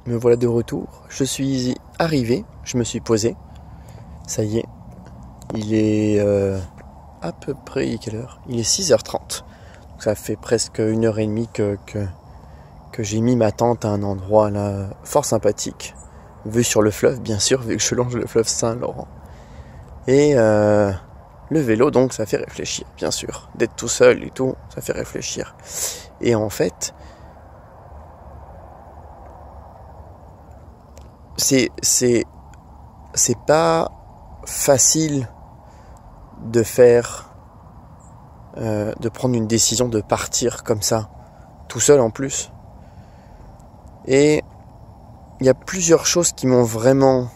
me voilà de retour. Je suis arrivé, je me suis posé. Ça y est, il est à peu près, quelle heure? Il est 6h30. Donc ça fait presque 1h30 que j'ai mis ma tente à un endroit là fort sympathique. Vue sur le fleuve, bien sûr, vu que je longe le fleuve Saint-Laurent. Et le vélo, donc, ça fait réfléchir, bien sûr. D'être tout seul et tout, ça fait réfléchir. Et en fait, c'est pas facile de faire, de prendre une décision de partir comme ça, tout seul en plus. Et il y a plusieurs choses qui m'ont vraiment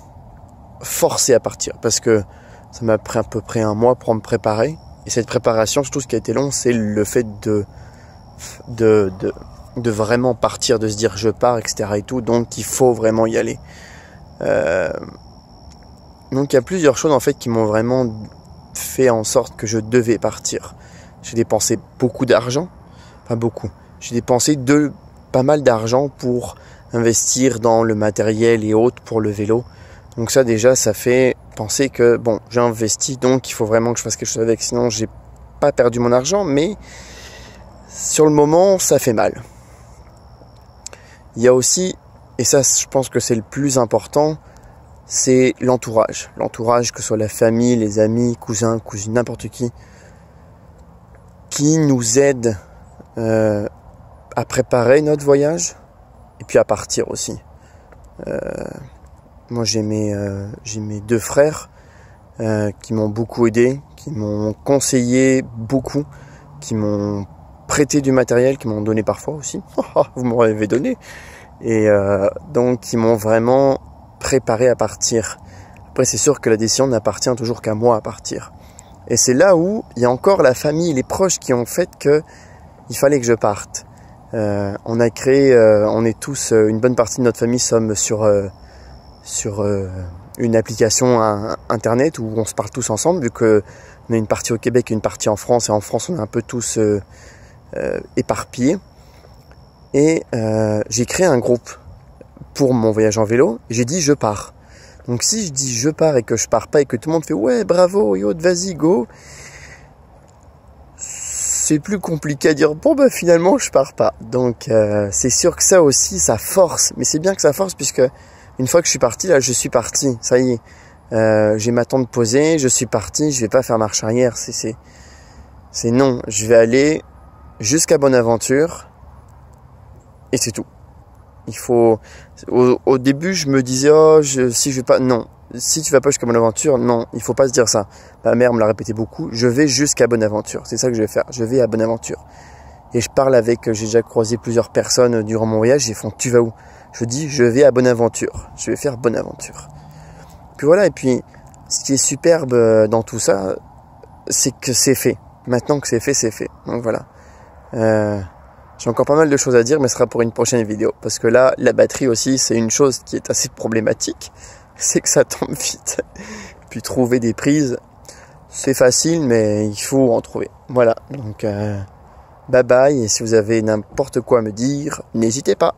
forcé à partir, parce que ça m'a pris à peu près un mois pour me préparer. Et cette préparation, surtout ce qui a été long, c'est le fait de vraiment partir, de se dire je pars, etc. et tout. Donc il faut vraiment y aller. Donc il y a plusieurs choses en fait qui m'ont vraiment fait en sorte que je devais partir. J'ai dépensé beaucoup d'argent, enfin beaucoup. J'ai dépensé pas mal d'argent pour investir dans le matériel et autres pour le vélo. Donc ça déjà, ça fait penser que bon, j'ai investi, donc il faut vraiment que je fasse quelque chose avec, sinon j'ai pas perdu mon argent, mais sur le moment, ça fait mal. Il y a aussi, et ça je pense que c'est le plus important, c'est l'entourage. L'entourage, que ce soit la famille, les amis, cousins, cousines, n'importe qui nous aide à préparer notre voyage et puis à partir aussi. Moi j'ai mes 2 frères qui m'ont beaucoup aidé, qui m'ont conseillé beaucoup, qui m'ont prêté du matériel, qui m'ont donné parfois aussi. Vous m'avez donné. Et donc qui m'ont vraiment préparé à partir. Après c'est sûr que la décision n'appartient toujours qu'à moi à partir. Et c'est là où il y a encore la famille, les proches qui ont fait que il fallait que je parte. On a créé, on est tous, une bonne partie de notre famille sommes sur une application internet où on se parle tous ensemble, vu qu'on a une partie au Québec et une partie en France, et en France on est un peu tous éparpillés. Et j'ai créé un groupe pour mon voyage en vélo, et j'ai dit je pars. Donc si je dis je pars et que je pars pas et que tout le monde fait ouais bravo yo vas-y go, c'est plus compliqué à dire bon bah finalement je pars pas. Donc c'est sûr que ça aussi ça force, mais c'est bien que ça force, puisque une fois que je suis parti, là je suis parti, ça y est, j'ai ma tente posée, je suis parti, je vais pas faire marche arrière, c'est non, je vais aller jusqu'à Bonaventure et c'est tout. Il faut, au début je me disais si je vais pas, non, si tu vas pas jusqu'à Bonaventure, non, il faut pas se dire ça. Ma mère me l'a répété beaucoup, je vais jusqu'à Bonaventure, c'est ça que je vais faire, je vais à Bonaventure. Et je parle avec, j'ai déjà croisé plusieurs personnes durant mon voyage, ils font tu vas où? Je dis je vais à Bonaventure, je vais faire Bonaventure. Puis voilà, et puis ce qui est superbe dans tout ça, c'est que c'est fait. Maintenant que c'est fait, c'est fait. Donc voilà. J'ai encore pas mal de choses à dire, mais ce sera pour une prochaine vidéo. Parce que là, la batterie aussi, c'est une chose qui est assez problématique. C'est que ça tombe vite. Puis trouver des prises, c'est facile, mais il faut en trouver. Voilà, donc bye bye. Et si vous avez n'importe quoi à me dire, n'hésitez pas.